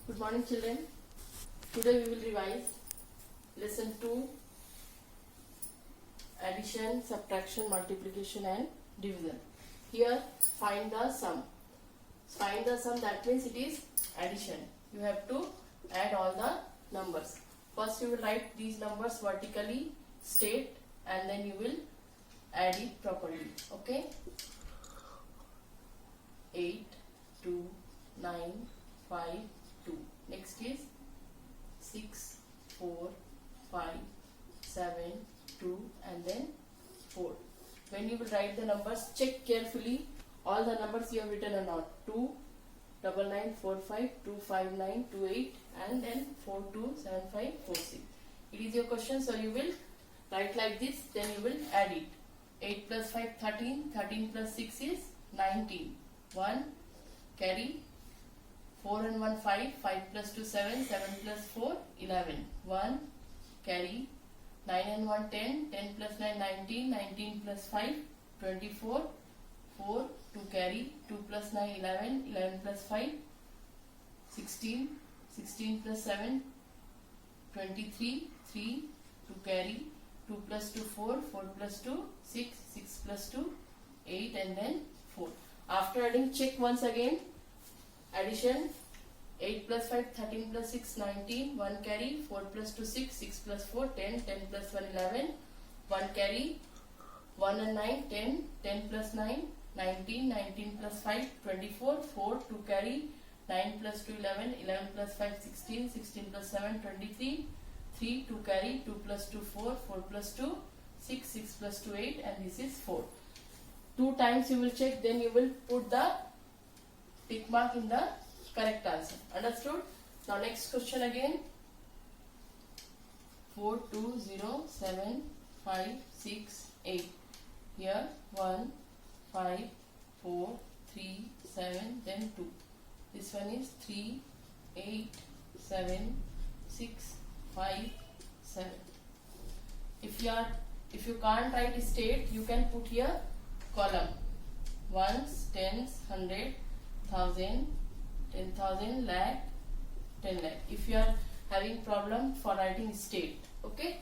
Good morning, children. Today we will revise lesson 2, addition, subtraction, multiplication and division. Here find the sum. Find the sum, that means it is addition. You have to add all the numbers. First you will write these numbers vertically straight and then you will add it properly. Okay? 8, 2, 9, 5, 2. Next is 6, 4, 5, 7, 2 and then 4. When you will write the numbers, check carefully all the numbers you have written or not. 2, 9, 9, 4, 5, 2, 5, 9, 2, 8 and then 4, 2, 7, 5, 4, 6. It is your question, so you will write like this, then you will add it. 8 plus 5, 13, 13 plus 6 is 19. 1, carry, 4 and 1, 5, 5 plus 2, 7, 7 plus 4, 11. 1, carry, 9 and 1, 10, 10 plus 9, 19, 19 plus 5, 24, 4, 2 carry, 2 plus 9, 11, 11 plus 5, 16, 16 plus 7, 23, 3, 2 carry, 2 plus 2, 4, 4 plus 2, 6, 6 plus 2, 8 and then 4. After adding, check once again. Addition, 8 plus 5, 13 plus 6, 19, 1 carry, 4 plus 2, 6, 6 plus 4, 10, 10 plus 1, 11, 1 carry, 1 and 9, 10, 10 plus 9, 19, 19 plus 5, 24, 4, 2 carry, 9 plus 2, 11, 11 plus 5, 16, 16 plus 7, 23, 3, 2 carry, 2 plus 2, 4, 4 plus 2, 6, 6 plus 2, 8 and this is 4. 2 times you will check, then you will put the tick mark in the correct answer. Understood? Now next question again. 4, 2, 0, 7, 5, 6, 8. Here 1, 5, 4, 3, 7, then 2. This one is 3, 8, 7, 6, 5, 7. If you can't write straight, you can put here column. Ones, tens, 100, 1000, 10,000, lakh, 10 lakh. If you are having problem for writing straight, okay?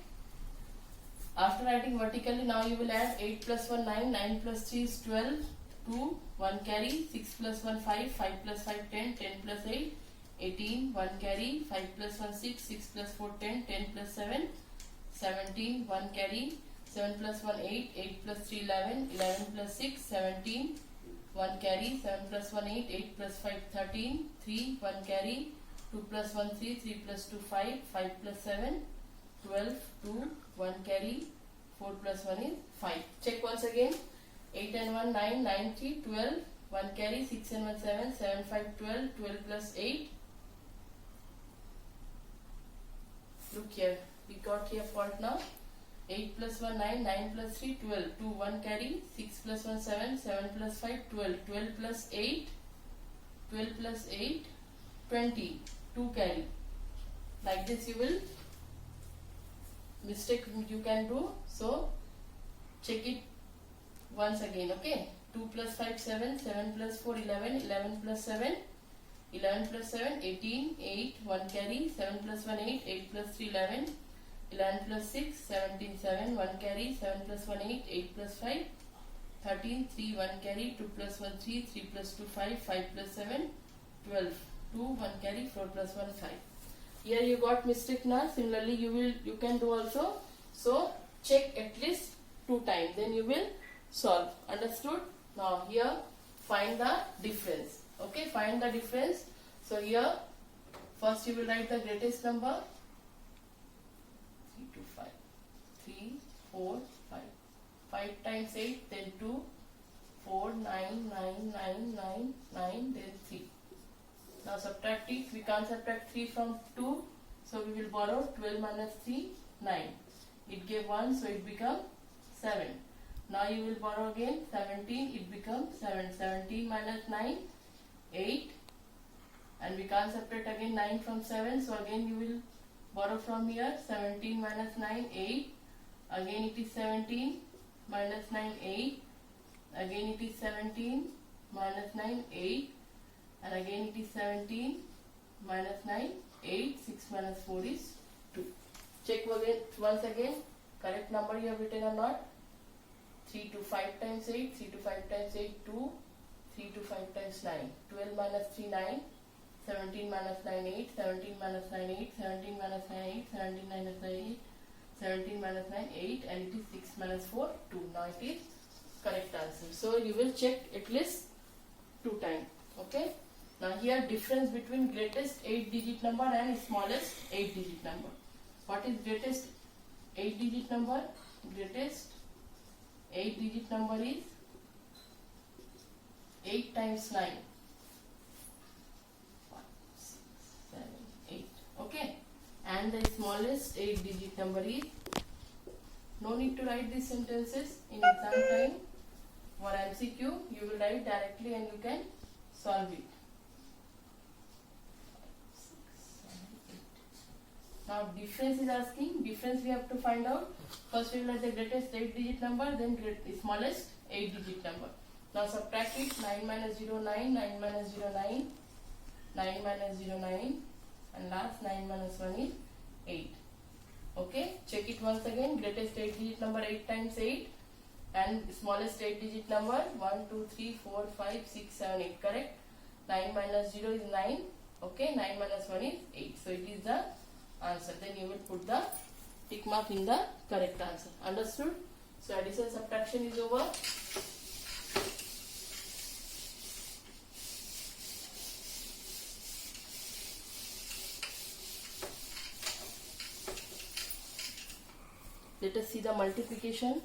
After writing vertically, now you will add 8 plus 1, 9, 9 plus 3 is 12, 2, 1 carry, 6 plus 1, 5, 5 plus 5, 10, 10 plus 8, 18, 1 carry, 5 plus 1, 6, 6 plus 4, 10, 10 plus 7, 17, 1 carry, 7 plus 1, 8, 8 plus 3, 11, 11 plus 6, 17, 1 carry, 7 plus 1, 8, 8 plus 5, 13, 3, 1 carry, 2 plus 1, 3, 3 plus 2, 5, 5 plus 7, 12, 2, 1 carry, 4 plus 1 is 5. Check once again. 8 and 1, 9, 9, 3, 12, 1 carry, 6 and 1, 7, 7, 5, 12, 12 plus 8. Look here, we got here fault now. 8 plus 1, 9, 9 plus 3, 12, 2, 1 carry, 6 plus 1, 7, 7 plus 5, 12, 12 plus 8, 12 plus 8, 20, 2 carry. Like this you will, mistake you can do, so check it once again, okay? 2 plus 5, 7, 7 plus 4, 11, 11 plus 7, 11 plus 7, 18, 8, 1 carry, 7 plus 1, 8, 8 plus 3, 11, 11 plus 6, 17, 7, 1 carry, 7 plus 1, 8, 8 plus 5, 13, 3, 1 carry, 2 plus 1, 3, 3 plus 2, 5, 5 plus 7, 12, 2, 1 carry, 4 plus 1, 5. Here you got mistake now. Similarly you can do also. So check at least 2 times, then you will solve. Understood? Now here find the difference. Okay, find the difference. So here first you will write the greatest number. 3 to 5. 3, 4, 5. 5 times 8, then 2, 4, 9, 9, 9, 9, 9, then 3. Now subtract it. We can't subtract 3 from 2. So we will borrow 12 minus 3, 9. It gave 1, so it becomes 7. Now you will borrow again 17. It becomes 7. 17 minus 9, 8. And we can't subtract again 9 from 7. So again you will borrow from here. 17 minus 9, 8. Again it is 17 minus 9, 8. Again it is 17 minus 9, 8. And again it is 17 minus 9, 8, 6 minus 4 is 2. Check again, once again, correct number you have written or not. 3 to 5 times 8, 3 to 5 times 8, 2, 3 to 5 times 9, 12 minus 3, 9, 17 minus 9, 8, 17 minus 9, 8, 17 minus 9, 8, 17 minus 9, 8, 17 minus 9, 8, and it is 6 minus 4, 2. Now it is correct answer. So you will check at least 2 times. Okay. Now here difference between greatest 8-digit number and smallest 8-digit number. What is greatest 8-digit number? Greatest 8-digit number is 8 times 9. 1, 6, 7, 8. Okay. And the smallest 8-digit number is, no need to write these sentences in exam time. For MCQ, you will write directly and you can solve it. 5, 6, 7, 8. Now difference is asking. Difference we have to find out. First we will write the greatest 8-digit number, then smallest 8-digit number. Now subtract it. 9 minus 0, 9, 9 minus 0, 9, 9 minus 0, 9, and last 9 minus 1 is 8. Okay, check it once again. Greatest 8-digit number 8 times 8, and smallest 8-digit number 1, 2, 3, 4, 5, 6, 7, 8. Correct. 9 minus 0 is 9. Okay, 9 minus 1 is 8. So it is the answer. Then you will put the tick mark in the correct answer. Understood? So addition subtraction is over. Let us see the multiplication.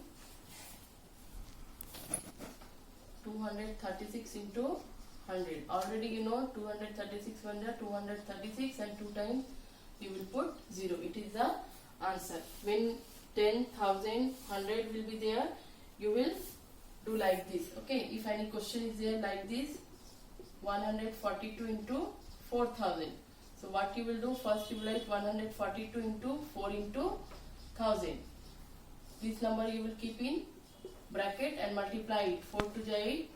236 into 100. Already you know 236 1 are 236, and 2 times you will put 0. It is the answer. When 10,000, 100 will be there, you will do like this. Okay. If any question is there like this, 142 into 4,000. So what you will do? First you will write 142 into 4 into 1,000. This number you will keep in bracket and multiply it. 4 to the 8,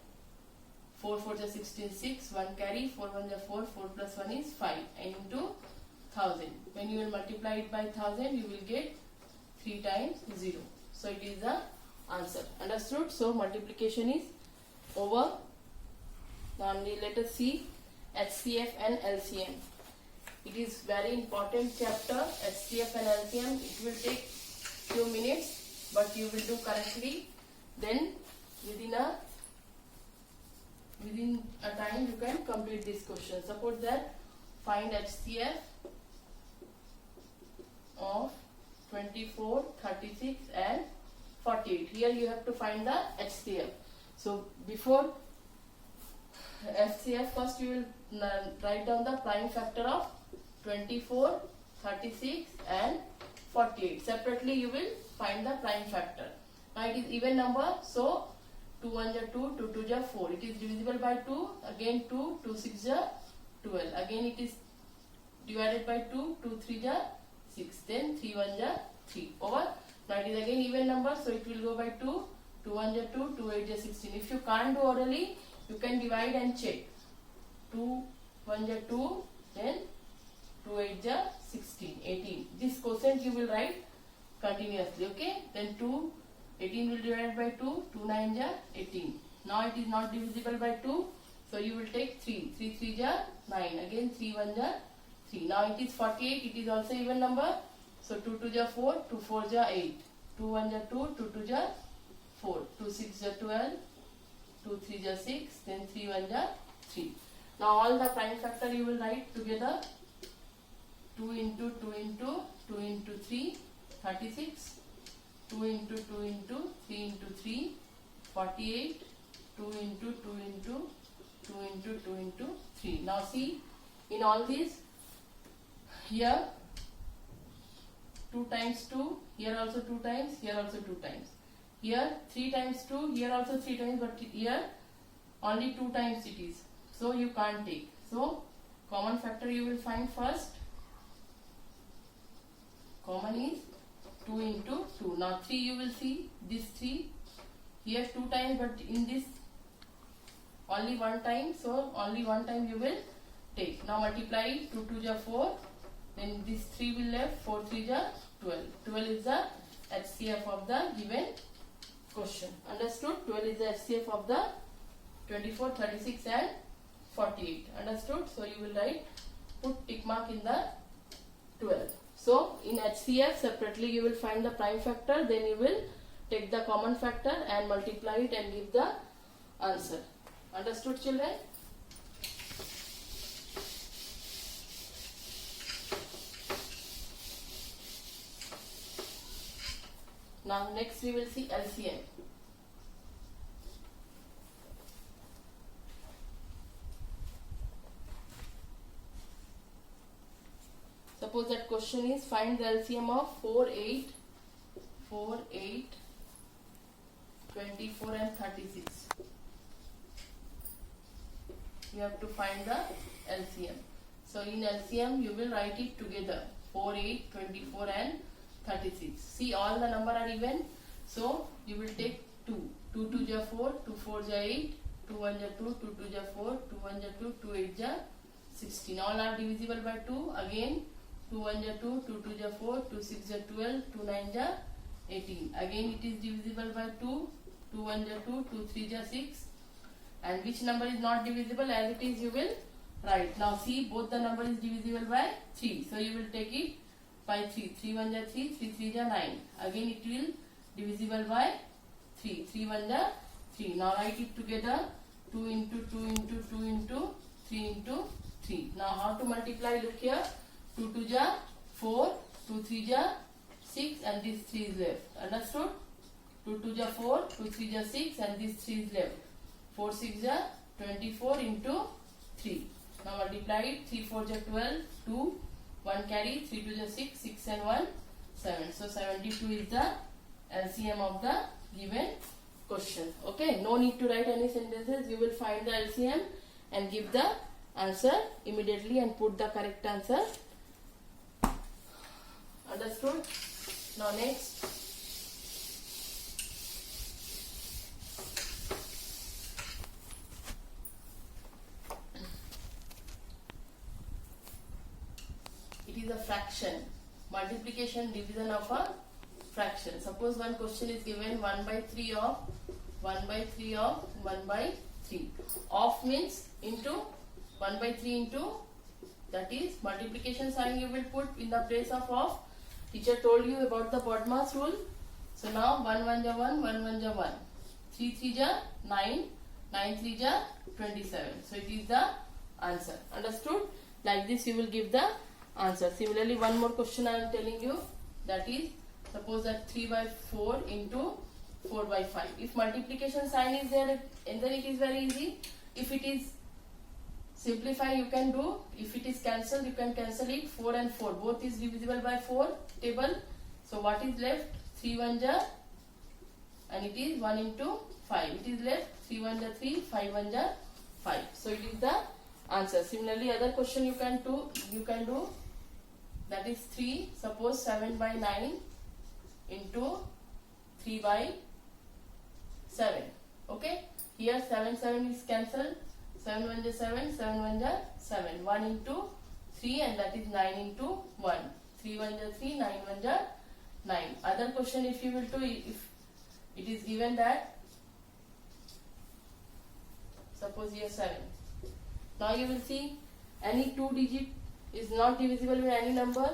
4 4 the 16, 6, 1 carry, 4 1 the 4, 4 plus 1 is 5, and into 1,000. When you will multiply it by 1,000, you will get 3 times 0. So it is the answer. Understood? So multiplication is over. Now let us see HCF and LCM. It is very important chapter, HCF and LCM. It will take few minutes, but you will do correctly. Then within a time you can complete this question. Suppose that find HCF of 24, 36 and 48. Here you have to find the HCF. So before HCF, first you will write down the prime factor of 24, 36 and 48. Separately you will find the prime factor. Now it is even number, so 2 1 are 2, 2 2 are 4. It is divisible by 2, again 2, 2 6 are 12. Again it is divided by 2, 2 3 are 6. Then 3 1 are 3. Over. Now it is again even number, so it will go by 2, 2 1 are 2, 2 8 are 16. If you can't do orally, you can divide and check. 2 1 are 2, then 2 8 are 16, 18. This quotient you will write continuously. Okay. Then 2 18 will divide by 2, 2 9 are 18. Now it is not divisible by 2, so you will take 3, 3 3 are 9, again 3 1 are 3. Now it is 48, it is also even number, so 2 2 are 4, 2 4 are 8, 2 1 are 2, 2 2 are 4, 2 6 are 12, 2 3 are 6, then 3 1 are 3. Now all the prime factor you will write together. 2 into 2 into 2 into 3, 36. 2 into 2 into 3 into 3, 48, 2 into 2 into 2 into 2 into 3. Now see, in all these, here 2 times 2, here also 2 times, here also 2 times. Here 3 times 2, here also 3 times, but here only 2 times it is. So you can't take. So common factor you will find first. Common is 2 into 2. Now 3 you will see, this 3, here 2 times, but in this only 1 time, so only 1 time you will take. Now multiply 2 2 are 4. Then this 3 will left. 4 3 are 12. 12 is the HCF of the given question. Understood? 12 is the HCF of the 24, 36 and 48. Understood? So you will write, put tick mark in the 12. So in HCF separately you will find the prime factor, then you will take the common factor and multiply it and give the answer. Understood, children? Now next we will see LCM. Suppose that question is find the LCM of 4, 8, 24 and 36. You have to find the LCM. So in LCM you will write it together, 4, 8, 24 and 36. See, all the number are even. So you will take 2. 2 2 ja 4, 2 4 ja 8, 2 1 ja 2, 2 2 ja 4, 2 1 ja 2, 2 8 ja 16. All are divisible by 2. Again 2 1 ja 2, 2 2 ja 4, 2 6 ja 12, 2 9 ja 18. Again it is divisible by 2. 2 1 ja 2, 2 3 ja 6. And which number is not divisible, as it is you will write. Now see, both the number is divisible by 3. So you will take it by 3. 3 1 ja 3, 3 3 ja 9. Again it will divisible by 3. 3 1 ja 3. Now write it together, 2 into 2 into 2 into 3 into 3. Now how to multiply, look here, 2 2 ja 4, 2 3 ja 6 and this 3 is left. Understood? 2 2 ja 4, 2 3 ja 6 and this 3 is left. 4 6 ja 24 into 3. Now multiply it, 3 4 ja 12, 2, 1 carry, 3 2 ja 6, 6 and 1, 7. So 72 is the LCM of the given question. Okay, no need to write any sentences. You will find the LCM and give the answer immediately and put the correct answer. Understood? Now next. It is a fraction. Multiplication, division of a fraction. Suppose one question is given 1 by 3 of 1 by 3 of 1 by 3. Of means into 1 by 3 into, that is multiplication sign you will put in the place of. Teacher told you about the BODMAS rule. So now 1 1 ja 1, 1 1 ja 1. 3 3 ja 9, 9 3 ja 27. So it is the answer. Understood? Like this you will give the answer. Similarly, one more question I am telling you, that is, suppose that 3 by 4 into 4 by 5. If multiplication sign is there, and then it is very easy. If it is simplify, you can do. If it is cancel, you can cancel it. 4 and 4 both is divisible by 4 table. So what is left? 3 1 ja, and it is 1 into 5. It is left 3 1 ja 3, 5 1 ja 5. So it is the answer. Similarly, other question you can do. That is 3. Suppose 7 by 9 into 3 by 7. Okay. Here 7 7 is cancelled. 7 1 ja 7, 7 1 ja 7. 1 into 3 and that is 9 into 1. 3 1 ja 3, 9 1 ja 9. Other question if you will do, if it is given that, suppose here 7. Now you will see any 2 digit is not divisible with any number.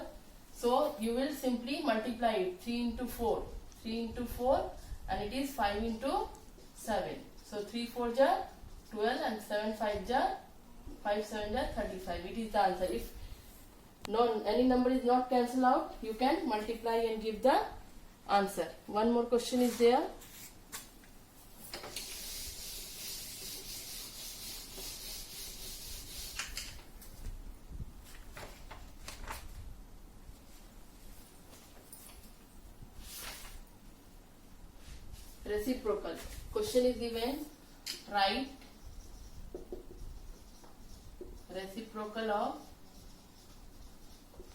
So you will simply multiply it. 3 into 4. 3 into 4 and it is 5 into 7. So 3 4 ja 12 and 7 5 ja 5 7 ja 35. It is the answer. If any number is not cancelled out, you can multiply and give the answer. One more question is there. Reciprocal. Question is given, write reciprocal of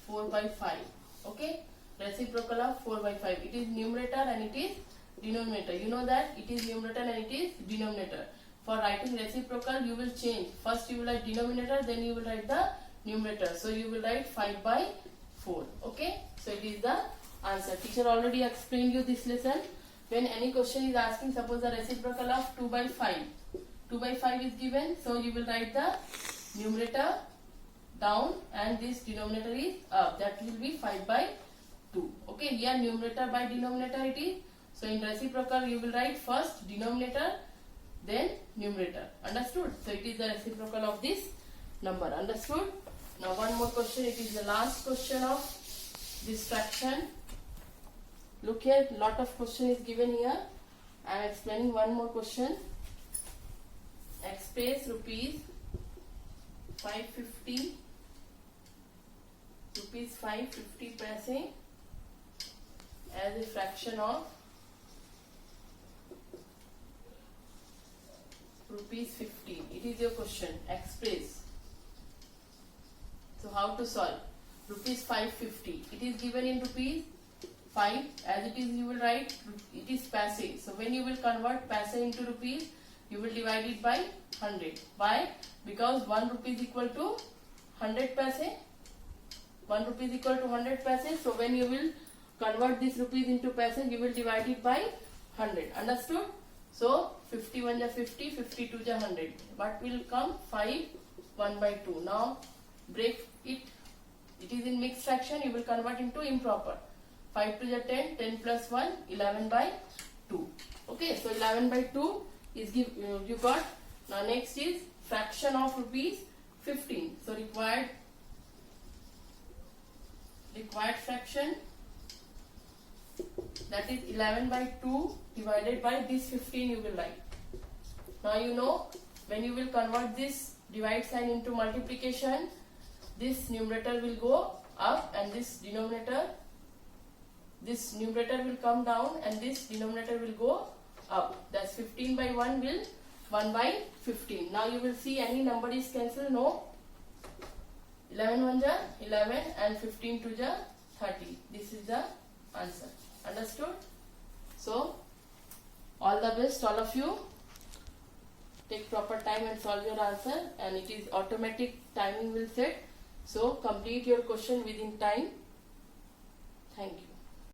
4 by 5. Okay, reciprocal of 4 by 5. It is numerator and it is denominator. You know that it is numerator and it is denominator. for writing reciprocal you will change. First you will write denominator, then you will write the numerator. So you will write 5 by 4. Okay, so it is the answer. Teacher already explained you this lesson. When any question is asking, suppose the reciprocal of 2 by 5. 2 by 5 is given, so you will write the numerator down and this denominator is up. That will be 5 by 2. Okay, here numerator by denominator it is. So in reciprocal you will write first denominator, then numerator. Understood? So it is the reciprocal of this number. Understood? Now one more question. It is the last question of this fraction. Look here, lot of question is given here. I am explaining one more question. Express rupees 550 paise as a fraction of rupees 15. It is your question. Express. So how to solve? Rupees 550. It is given in rupees 5. As it is, you will write it is paise. So when you will convert paise into rupees, you will divide it by 100. Why? Because 1 rupee is equal to 100 paise. 1 rupee is equal to 100 paise. So when you will convert this rupees into paise, you will divide it by 100. Understood? So 50 1 ja 50, 50 2 ja 100. What will come? 5 1 by 2. Now break it. It is in mixed fraction. You will convert into improper. 5 2 ja 10, 10 plus 1, 11 by 2. Okay, so 11 by 2 is you got. Now next is fraction of rupees 15. So required fraction, that is 11 by 2 divided by this 15 you will write. Now you know when you will convert this divide sign into multiplication, this numerator will go up and this numerator will come down and this denominator will go up. That's 15 by 1 will 1 by 15. Now you will see any number is cancelled. No. 11 1 ja 11 and 15 2 ja 30. This is the answer. Understood? So all the best, all of you. Take proper time and solve your answer, and it is automatic timing will set. So complete your question within time. Thank you.